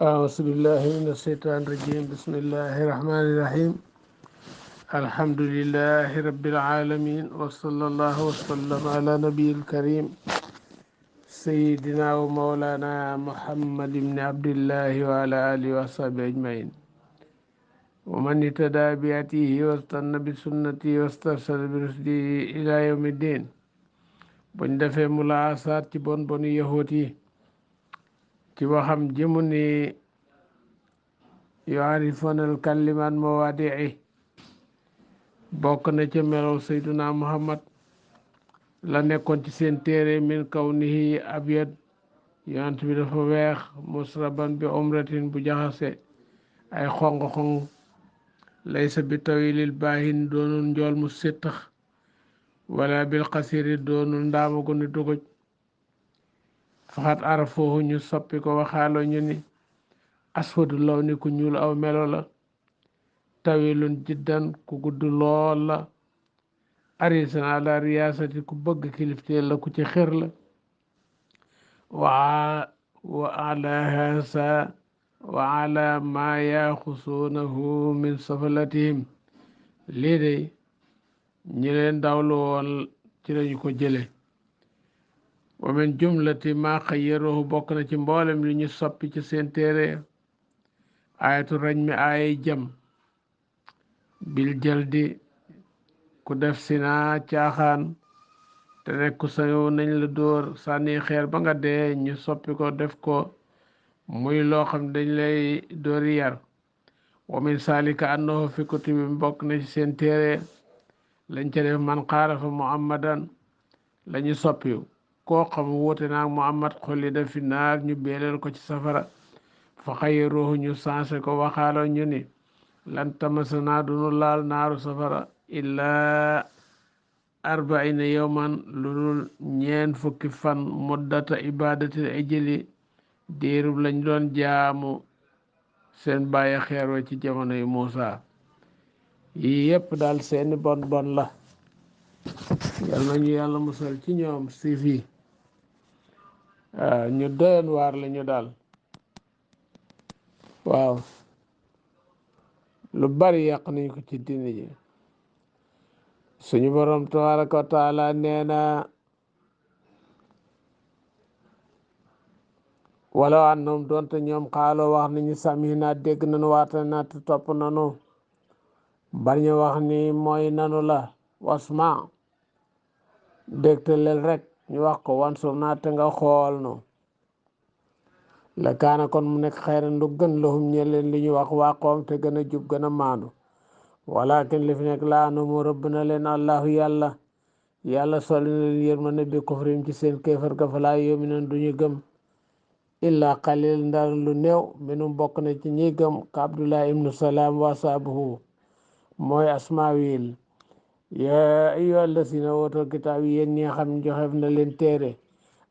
أعوذ بالله من الشيطان الرجيم. بسم الله الرحمن الرحيم. الحمد لله رب العالمين، وصلى الله وسلم على نبي الكريم سيدنا ومولانا محمد بن عبد الله وعلى آله وصحبه أجمعين، ومن اهتدى بهديه واستنى بسنته واسترشد برشده إلى يوم الدين. buñ defee mulaasaat ci bon bonu yahuut yi ci waxam jëmu ni yuarifoona al kalimaat mawaadi'i bokk na ca melow sayduna muhammad la nekkoon ci seen téere min kawnihi abyad yonent bi dafa weex musraban bi umratin bu jaxase ay xong-xong laysa bi tawilil baahin doonul njool mu séttax wala bil xasiri doonul ndaamagu ni dugoj faxat arafoohu ñu soppi ko waxaaloo ñu ni aswadu law ni ku ñuul aw melo la, tawilun jiddan ku gudd lool la, arisan ala riyaasati ku bëgg kilifteel la, ku ci xër la. wa ala hasa wa ala ma yaxusuunahu min safalatihim, lii de ñi leen dawlu woon ci lañu ko jële. wa min jumlati ma xayyaruhu bokk na ci mboolem li ñu soppi ci seen téere ayatu rañ mi ay jam bil jaldi ku def sina caaxaan te nekk ku sañu nañ la dóor sànni xeer ba nga dee, ñu soppi ko def ko muy loo xam dañ lay dóori yar. wa min salika annahu fi kutubi bokk na ci seen téere lañ ca def man xaalafa muhammadan lañu soppi koo xam wuute naag muhammad xolli da fi naar ñu beeleel ko ci safara. fa xayruhu ñu sansé ko waxaaloo ñu ni lan tamasana dunu laal naaru safara illaa arbaina yawman lu dul ñeen fukki fan muddata ibadatil ijli diirub lañ doon jaamu seen bàyyi xeeroo ci jamono yu Muusa. yii yépp daal seeni bon bon la, yal nañu yàlla musal ci ñoom siif yi. ñu doyoon waar la ñu daal. waaw, lu bari yàq nañ ko ci diine ji. suñu borom tabaraka wa taala nee na wala annahum doonte ñoom xaaloo wax nañu samina dégg nañu waata na te topp nanu, bañ a wax ni mooy nanu la wasma dégtalel rek ñu wax ko wan sur naa te nga xool no la kaana kon mu nekk xayran lu gën lahum ñe leen li ñu wax waaqoom te gën a jub gën a maandu. walakin li fi nekk laa nu mu rëbb na leen allahu yàlla soli na leen yërmande bi kufrim ci seen kéefar ga fa laa yu'minuun duñu gëm illa qalil ndar lu néew minum bokk na ci ñi gëm ka abdullah ibnu salaam wa saabuhu mooy asmaawil. yaa ayyuhal lazina uutul kitaab yéen ñi nga xam ne joxeef na leen téere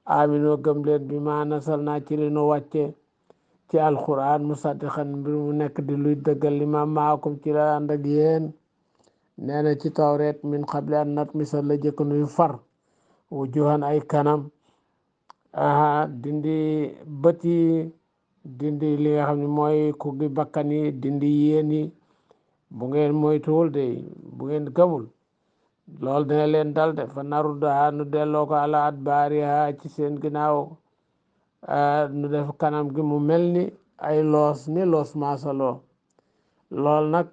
aminoo gëm leen bi ma nasal naa ci li nu wàcce ci alquran musaddiqan mbir mu nekk di luy dëggal li ma maakum ci la ànd ak yéen. nee na ci tawreet min qabli an natmisa la jëkk nuy far wujuhan ay kanam, dindi bët yi, dindi li nga xam ne mooy ku gi bakkan yi, dindi yéen yi. bu ngeen moytuwul de, bu ngeen gëmul loolu dina leen dal de. fa naruddaha nu delloo ko ala adbaariha ci seen ginnaaw, nu def kanam gi mu mel ni ay loos ni loos maasaloo. lool nag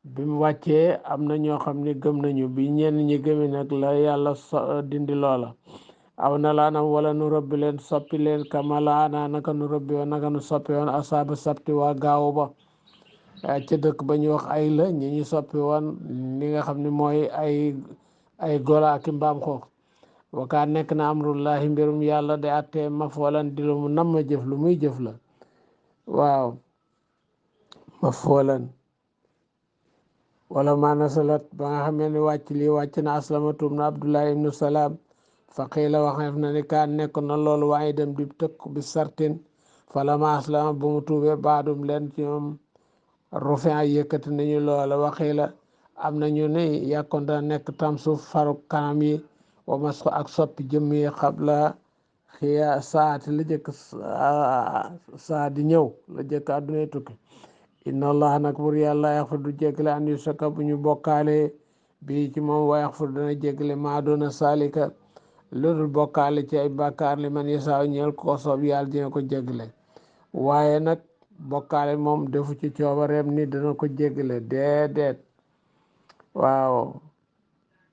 bi mu wàccee am na ñoo xam ne gëm nañu, bi ñenn ñi gëmi nag la yàlla dindi loola. aw na laanam wala nu rëbbi leen soppi leen kama laana naka nu rëbbi woon naka nu soppi woon asaaba sabti waa gaawu ba ca dëkk ba ñu wax ay la ñi ñu soppi woon li nga xam ne mooy ay gola ak mbaam xoox. wakaa nekk na amrullahi mbirum yàlla de attee mafoolan di lu mu nam ma jëf lu muy jëf la. waaw, mafoolan wala ma nasalat ba nga xamee ne wàcc lii wàcc na aslamatum na abdullah ibnu salaam faqiila waxeef na ni kaan nekk na loolu waaye dem di tëkk bi sartin fala ma aslama bu mu tuubee baadum leen ci ñoom rufin ay yëkkati nañu loola. waxiila am nañu ne yàkkoon da nekk tam suuf faru kanam yi wa mas ko ak soppi jëmm yi xabla xiya saati la jëkk saa di ñëw la jëkk àddunay tukki inna allah nag bur yàlla yaxfir du jéggale an yusaka bu ñu bokkaale bii ci moom wa yaxfir dana jéggale maa doona salika lu dul bokkaale ci ay bàkkaar li man yasaaw ñeel ko soob yàlla dina ko jéggale waaye nag bokkaale moom defu ci coobareem ni dana ko jéggale déedéet waaw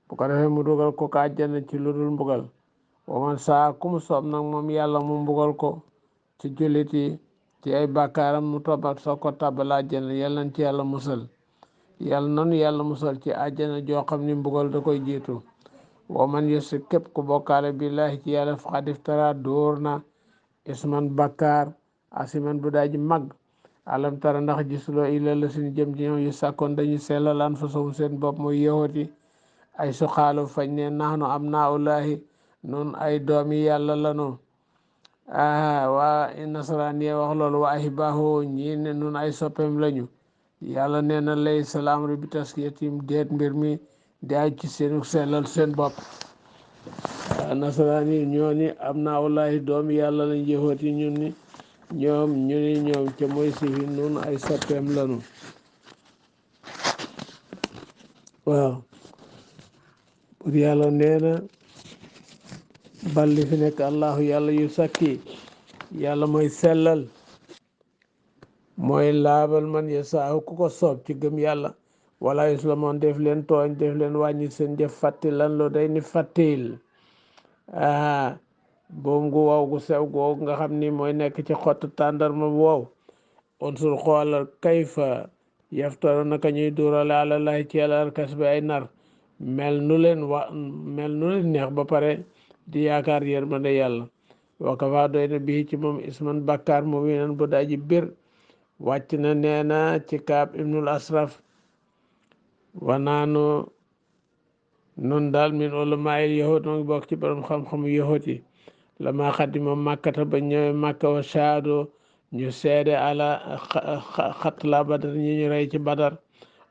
bu ko defee mu dugal ko ka àjjana ci lu dul mbugal waman saa kum soob nag moom yàlla mu mbugal ko ci jullit yi ci ay bàkkaaram mu tobat soo ko tàbbal àjjana yàlla nañ ci yàlla musal yàlla nanu yàlla musal ci àjjana joo xam ni mbugal da koy jiitu waman yusri képp ku bokkaale billahi ci yàlla faqad iftara dóor na isman bàkkaar asiman bu daaji mag alam tara ndax gisuloo illa la suñu jëm ci ñoom yu sàkkoon dañu sellal anfusahum seen bopp mooy yahudi ay suxaalu fañ ne nahnu abnaullahi nun ay doomi yàlla lanu waa nasaraan yee wax loolu wa ahibaahu ñii ne nun ay soppeem lañu yàlla nee na lay salaamri bi taskiyatim déet mbir mi di aj ci seenu sellal seen bopp nasaraan yi ñoo ni abnaullahi doomi yàlla lañ yahudi ñun ni ñoom ca mooy sifi nun ay soppeem lanu waaw pour yàlla nee na balli fi nekk allahu yàlla yu sakki yàlla mooy sellal mooy laabal man yasaahu ku ko soob ci gëm yàlla wala yuslamoon def leen tooñ def leen wàññi seen jëf fàttil lan loo day ni fàttil boom gu wow gu sew googu nga xam ni mooy nekk ci xottu tàndarma bu wow unsur xoolal kayfa yaftaro naka ñuy duurale àlalahi ci yàlla alkas bi ay nar mel nu leen neex ba pare di yaakaar yërmande yàlla wakafa doy na bii ci moom isman bàkkaar mu winan bu daji bir wàcc na nee na ci kaab ibnul asraf wanaanu nun daal min ulamaa'il yahud noo ngi bokk ci borom xam-xamu yahud yi lama xadima màkkata ba ñëwee màkka wa shaado ñu seede ala xatla badar ñi ñu rey ci badar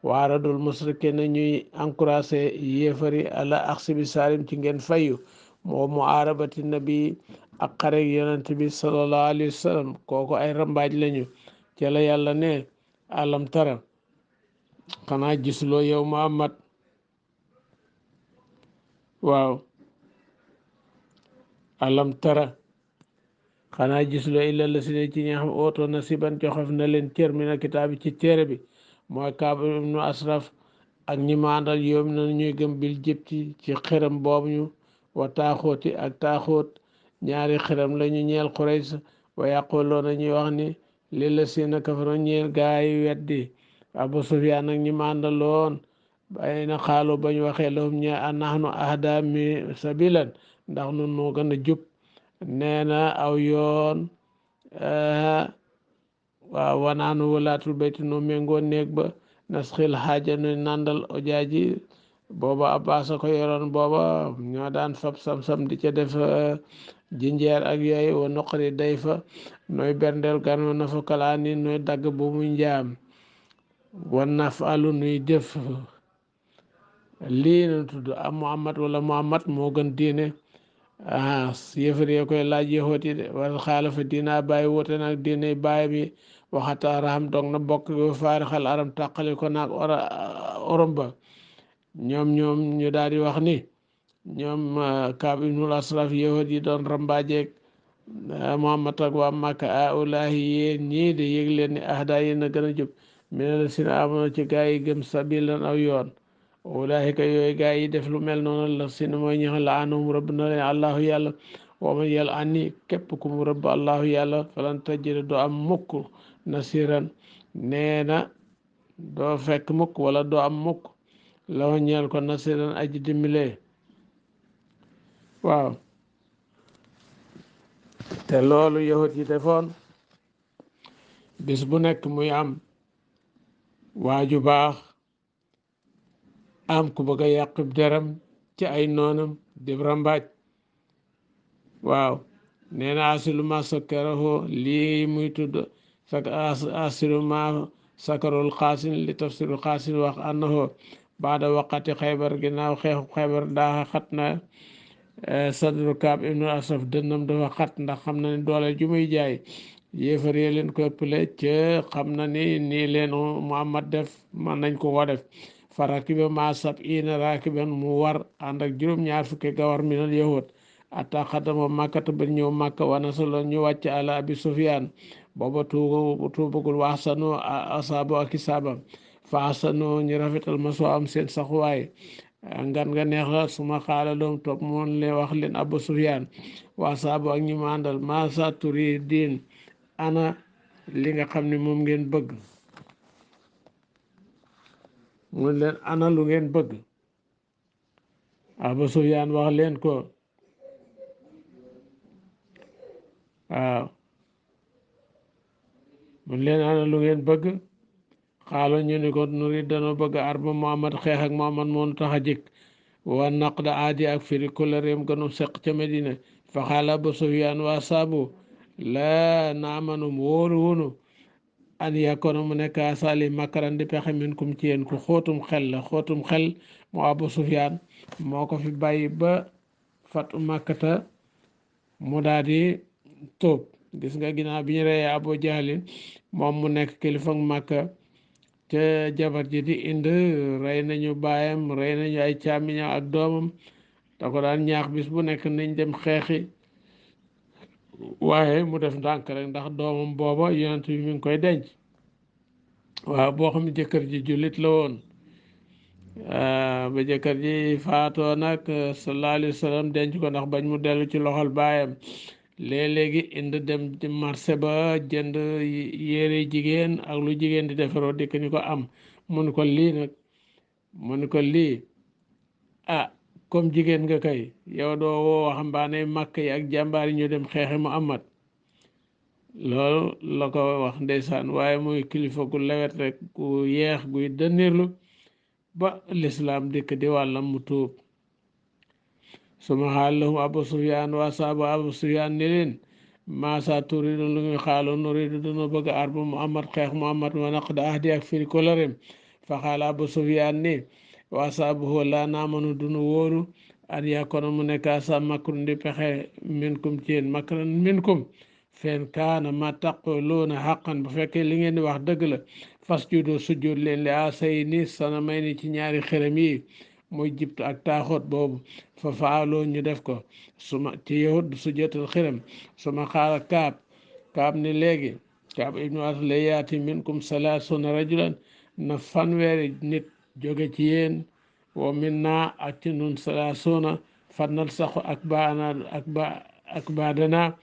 waaradul musrikin ñuy encouragé yéefari ala axsi bi salim ci ngeen fayu moo mu aarabati nabi ak xarek yonent bi sallallahu alayhi wa sallam kooku ay rambaaj lañu ci la yàlla ne alam tara xanaa gisuloo yow Muhammad waaw alam tara xanaa gisuloo illa la si ne ci ñi nga xam ootoo nasiban joxef na leen cër mi na kitaab bi ci téere bi mooy Kaab ibnu Asraf ak ñi maandal yoom na ñuy gëm bil jëpti ci xiram boobu ñu wa taaxooti ak taaxoot ñaari xiram la ñu ñeel Quraysh wa yaquluuna ñuy wax ni li la sina kafaro ñeel gaay weddi Abu Sufyaan ak ñi maandaloon bay na xaalu bañ waxee lahum ñe a nahnu ahda mi sabilan ndax nun noo gën a jub nee na aw yoon waaw wanaanu walaatul bayti noo méngoo néeg ba nasxil xaaja nu nandal ojaaji booba Abbas a ko yoroon booba ñoo daan fab sam-sam di ca def jinjeer ak yooyu wa noqari day fa nooy berndeel gan wa nafa kalaani nooy dagg bu mu njaam wan naf alu nuy def lii na tudd am Muhammad wala Muhammad moo gën diine yëfar yee koy laaj yëxooti de wala xaalafa diina bàyyi woote nag diine bàyyi bi waxata raxam dong na bokk bi faari xal aram tàqali ko naag orom ba ñoom ñu daal di wax ni ñoom Kaab ibnul Asraf yëxoot yi doon rambaajeeg Muhammad ak waa Makka aulaahi yéen ñii de yëg leen ni ahda yéen a gën a jub mine la sina amono ci gaa yi gëm sabilan aw yoon ulaahika yooyu gaa yi def lu mel noonu la sina mooy ñax la anum rëbb na leen allahu yàlla waman yàlla anni képp ku mu rëbb allahu yàlla falan tajida doo am mukk nasiran nee na doo fekk mukk wala doo am mukk lawa ñeel ko nasiran aji dimbilee waaw te loolu yahut yi defoon bis bu nekk muy am waaju baax am ku bëgg a yàqub deram ci ay noonam di rambaaj waaw nee na asilu ma sakkaraho lii muy tudd asilu ma sakarul xaasin li tafsirul xaasin wax annahu baada waqati xaybar ginnaaw xeexu xaybar daa xat na sadru Kaab ibnu Ashraf dënnam dafa xat ndax xam na ne doole ju muy jaay yéefar yee leen ko ëppale ca xam na ni nii leen Muhammad def man nañ ko def fa rakiba ma sab ina rakiban mu war ànd ak juróom-ñaar fukki gawar minal yahud ata xadama màkkata ba ñëw màkka wana solo ñu wàcc ala abi sufyaan booba tuubagul waxsano asaabo ak isaabam fa asano ñu rafetal ma soo am seen saxuwaay ngan nga neex la suma xaala doom topp moon leen wax leen abu sufyaan waa saabo ak ñu ma àndal masa turi diin ana li nga xam ne moom ngeen bëgg mun leen ana lu ngeen bëgg abu sufyaan wax leen ko waaw mun leen ana lu ngeen bëgg xaalo ñu ni ko nuri dana bëgg arba Muhammad xeex ak Muhammad moonu tax a jëkk wa naqda aadi ak firi kóllëreem gënu seq ca Medina fa xaala Abu Sufyaan waa saabu laa naamanum wóoru wunu an yakkoona mu nekk asali makaran di pexe min kum ci yéen ku xóotum xel la xóotum xel moo Abu Sufyaan moo ko fi bàyyi ba fatu Makkata mu daal di tóob gis nga ginnaaw bi ñu reyee Abu Jahlin moom mu nekk kilifa Makka ca jabar ji di indi rey nañu baayam rey nañu ay càmmiñam ak doomam da ko daan ñaax bis bu nekk nañ dem xeexi waaye mu def ndànk rek ndax doomam booba yonent bi mi ngi koy denc waaw boo xam ne jëkkër ji jullit la woon ba jëkkër ji faatoo nag sallallahu alayhi wa sallam denc ko ndax bañ mu dellu ci loxol baayam léegi indi dem ci marché ba jënd yére jigéen ak lu jigéen di defaroo dikk ni ko am mu ni ko lii nag mu ni ko lii ah comme jigéen nga kay yow doo woo waxambaane màkk yi ak jàmbaar yi ñu dem xeexi Muhammad loolu la ko wax ndeysaan waaye muy kilifa gu lewet rek gu yeex guy dënnirlu ba lislaam dikk di wàllam mu tuub suma xaal lahum Abu Sufyaan waa saabu Abu Sufyaan ni leen maasa turidu lu ngi xaalo nuridu duna bëgg arba Muhammad xeex Muhammad wa naqda ahdi ak firi kóllëreem fa xaala Abu Sufyaan ni waa saabu laa naamanu dunu wóoru an yakkoona mu nekk asa makrun di pexe minkum ci yéen makran minkum fen kaana ma taquluuna xaqan bu fekkee li ngeen di wax dëgg la fasjudu sujud leen li asay ni sana may ni ci ñaari xërëm yi muy jibt ak taaxoot boobu fa faaloo ñu def ko suma ci yahud sujjatal xërëm suma xaala kaab ni léegi kaab ibnu at la yaati minkum salaasuna rajulan na fanweeri nit jóge ci yéen wa min naa ak ci nun salaasuna fannal saxu ak baadana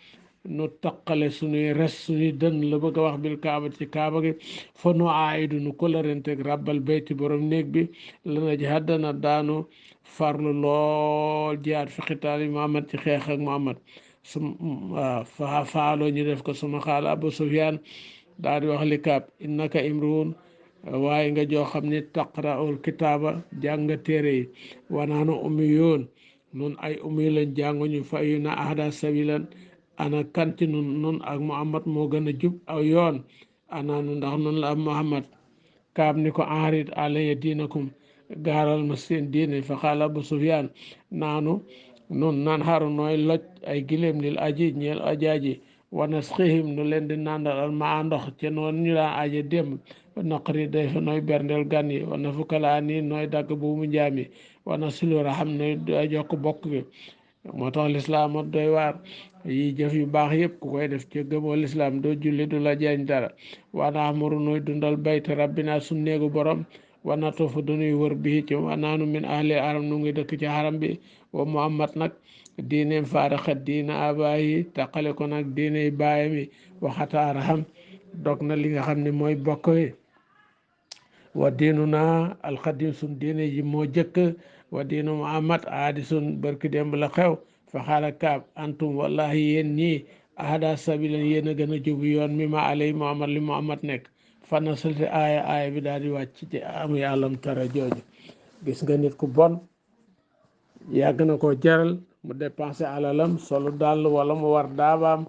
nu taqale suñuy res suñuy dën la bëgg a wax bil kaaba ci kaaba gi fa nu aayidu nu kóllërenteg rabbal bayti borom néeg bi lana ji haddana daanu farlu lool jihaad fi xitaali Muhammad ci xeex ak Muhammad su fa faaloo ñu def ko suma xaala Abu Sufyaan daal di wax li kaab innaka imruun waaye nga joo xam ne taqra'ul kitaaba jàng téere yi wanaanu ummi yoon nun ay ummi lañ jànguñu fa yu na ahda sabilan ana kanti nun ak Muhammad moo gën a jub aw yoon anaanu ndax nun la am Muhammad kaab ni ko enrit alaya diinakum gaaral ma seen diine fa xaala Abu Sufyaan naanu nun nan xaru nooy loj ay giléem lil aji ñeel ajaaji wanas xihim nu leen di nàndal al ma ndox ca noonu ñu daan aje démb naqari day fa nooy berndeel gan yi wana fukkalaa nii nooy dagg bu mu njaami wana silu raxam nooy jokk bokk gi moo tax lislaam moo doy waar yi jëf yu baax yëpp ku koy def ci gëmoo lislaam doo julli du la jariñ dara wana amuru nooy dundal bayt rabbina sun néegu borom wana tofu dañuy wër bii ci wanaanu min ahli aram nu ngi dëkk ci xaram bi wa Muhammad nag diineem faaraxat diina abaayi taqale ko nag diiney baayam yi waxataaraham dog na li nga xam ne mooy bokk yi wa diinu naa alxadim sun diine ji moo jëkk wa diinu Muhammad aadi sun barki démb la xew fa xaala kaab antum wallahi yéen ñii ahada sabilan yéen a gën a jubu yoon mi ma alay Muhammad li Muhammad nekk fana salte aaya bi daal di wàcc ci amu yàllam tara jooju gis nga nit ku bon yàgg na ko jaral mu dépensé alalam solu dàll wala mu war daabaam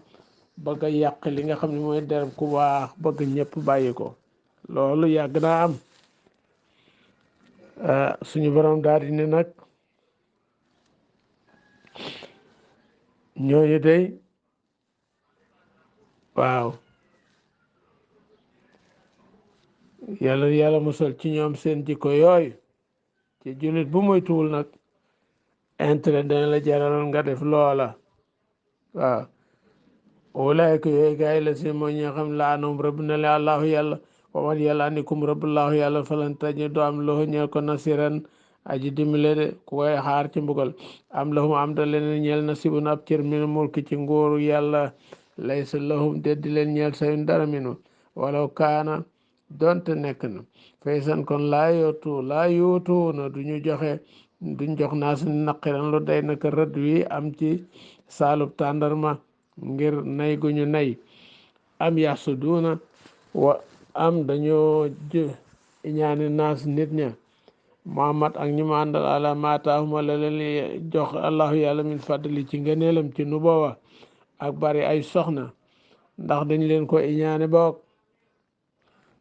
bëgg a yàq li nga xam ne mooy dereb ku baax bëgg ñëpp bàyyi ko loolu yàgg naa am suñu borom daal di ne nag ñooñu day waaw yàlla musal ci ñoom seen jikko yooyu ci jullit bu moytuwul nag intérêt dana la jaral nga def loola waaw ulaayka yooyu gaa yi la si mooy ñi nga xam laanahum rëbb na leen allahu yàlla wa man yal'anikum rëbballahu yàlla falan tajidu do am lahu ñeel ko nasiran aji dimbale de ku koy xaar ci mbugal am lahum am da leen ñeel nasibun ab cër min mulki ci nguuru yàlla laysa lahum deddi leen ñeel sayun dara minu walaw kaana donte nekk na faysan kon laa yootu na duñu jox naas naqiran lu day naka rëdd wi am ci saalub tàndarma ngir nay gu ñu nay am yaxsuduuna wa am dañoo ñaani naas nit ña Muhammad ak ñi ma àndal ala maataahuma la leen jox allahu yàlla min fadli ci ngëneelam ci nubuwa ak bari ay soxna ndax dañ leen ko iñaane boog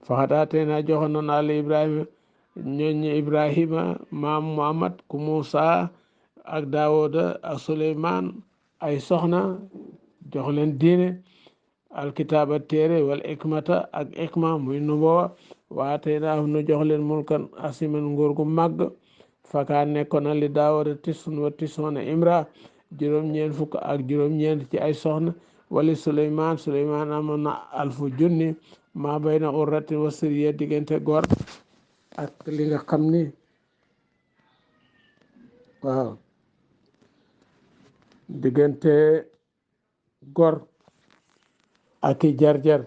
faxataatee naa joxoon noon àlla ibrahima ñooñ ibrahima maam Muhammad ku Muusa ak Daawuda ak Suleymaan ay soxna jox leen diine alkitaaba téere wal ikmata ak ikma muy nubuwa waatee naa nu jox leen mulkan asiman nguur gu màgg fakaa nekkoon na li Daawuda tisun wa tisoona imra juróom-ñeent fukk ak juróom-ñeent ci ay soxna wali Suleymaan amoon na alfu junni maa bayna urratin wa siriya diggante góor ak li nga xam ni waaw diggante góor ak i jar-jar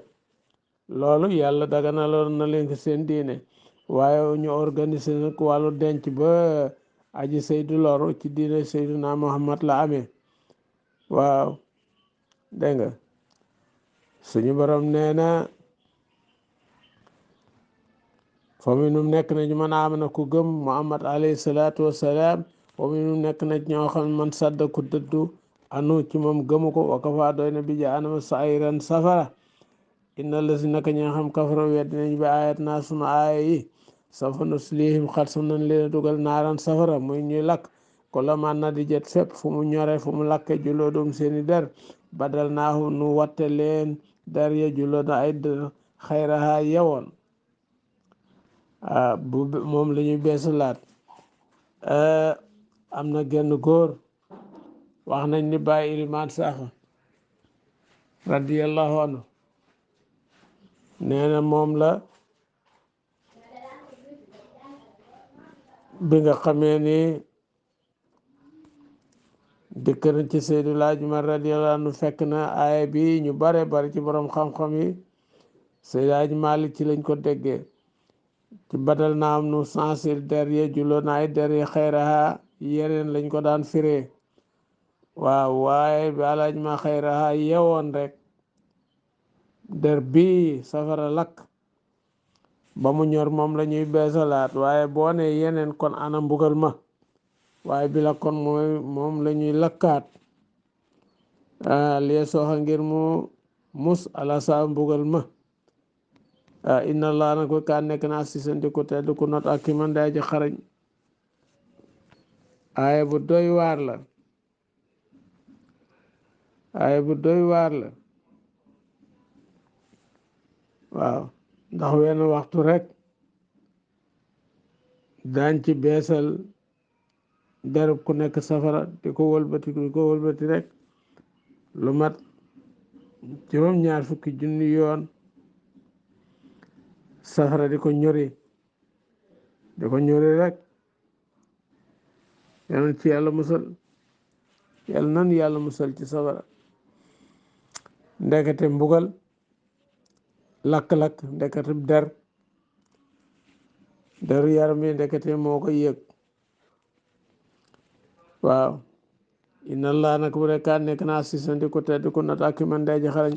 loolu yàlla daganaloon na leen seen diine waaye ñu organiser nag wàllu denc ba aji saydu loru ci diine Seydina Muhammad la amee waaw dégg nga suñu borom nee na fa minum nekk na ñu mën a am na ku gëm Muhammad alayhi salaatu wassalaam fa minum nekk na ñoo xam man sadda ku dëddu anu ci moom gëmu ko wa kafaa doy na bi jaanama sa'iran safara inna la si naka ñi nga xam kafara wedd nañ bi ayat naa sunu aaya yi safa nuslihim xat sa nañ leen dugal naaran safara muy ñuy lakk ko la man na di jet fépp fu mu ñore fu mu lakke juloodum seeni der badal naahu nu watte leen der ya julooda ay der xayraha yewoon bu moom la ñuy beesalaat am na genn góor wax nañ ni bàyyi ilimaan sax radiyallahu anhu nee na moom la bi nga xamee ni dëkk na ci Seydou Laaj Umar radiyallahu anhu fekk na aaya bi ñu bare bari ci borom xam-xam yi Seydou Laaj Malik ci lañ ko déggee ci badal na am nu sansir der ye juloo na ay der ye xayraha yeneen lañ ko daan firee waaw waaye bi alaaj ma xayraha yewoon rek der bi safara lakk ba mu ñor moom la ñuy beesalaat waaye boo ne yeneen kon ana mbugal ma waaye bi la kon mooy moom la ñuy lakkaat lie sooxa ngir mu mus ala sa mbugal ma inna allah na ko kaan nekk na assistant ku tedd ku not ak ki man day ji xarañ aaya bu doy waar la waaw ndax wenn waxtu rek daañ ci beesal derub ku nekk safara di ko wëlbati rek lu mat juróom-ñaar fukki junni yoon safara di ko ñori rek yal ci yàlla musal yàlla musal ci safara ndekete mbugal lakk-lakk ndekete deru yaram yi ndekete moo ko yëg waaw inna allah nag bu rekkaan nekk na assistant ko tedd ko nat ak man day ji xarañ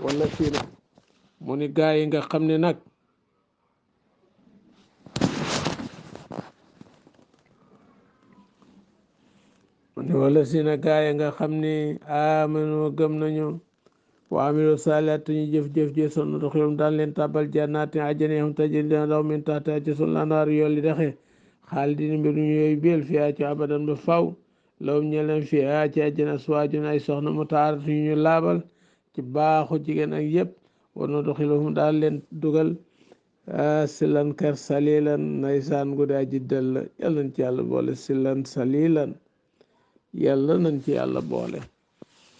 wala fii na mu ni gaa yi nga xam ne nag wala si na gaa yi nga xam ni amanu gëm nañu wa amilu saalihaat ñu jëf-jëf ji son doxilum daan leen tàbbal jannaati àjjana yoo xam tajri daw min tahtihaa ci suuf al-anhaar yool li dexe xaalidina mbir ñu yooyu biel fiihaa ci abadan ba faw lawum ñe leen fi a ci àjjana aswaajun ay soxna mutahharatun yu ñu laabal ci baaxu jigéen ak yëpp war na doxiluhum daal leen dugal silan kër salilan naysaan gu daa ji dëll yàlla nañ ci yàlla boole silan salilan yàlla nañ ci yàlla boole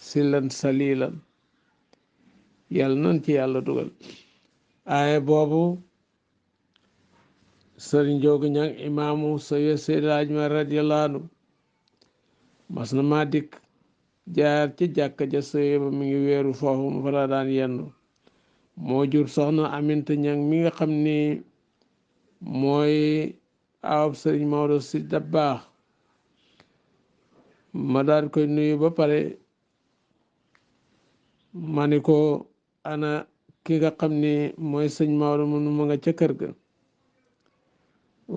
silan salilan yàlla nañ ci yàlla dugal aaye boobu sëriñ Njoogu Ñaŋ imaamu Seydi Hajji Maalik radiyallaahu anhu mas na maa dikk jaar ci jàkka ja sëye ba mi ngi weeru foofu mu fa la daan yendu moo jur soxna Aminta Ñaŋ mi nga xam ni mooy awab sëriñ Maodo Si Dabaax ma daal koy nuyu ba pare ma ni ko ana ki nga xam ni mooy sëñ Maodo mu ma nga ca kër ga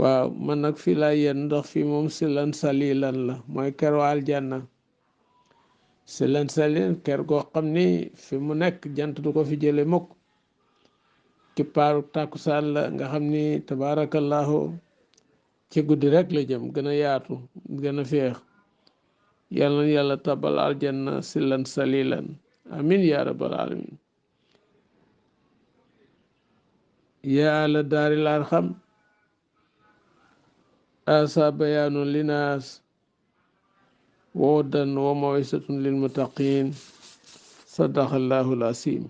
waaw man nag fii laa yenn ndax fii moom silan salilan la mooy keru aljanna silan salilan ker goo xam ni fi mu nekk jant du ko fi jële mukk kippaaru tàkkusaan la nga xam ni tabaarakallahu ci guddi rek la jëm gën a yaatu gën a féex yàlla na yàlla tabal aljanna silan salilan amin ya rabbal alamin yaa ala daaril arxam asa bayaanun linaas wa hudan wa mawisatun lilmuttaqin sadaqallahu al-asim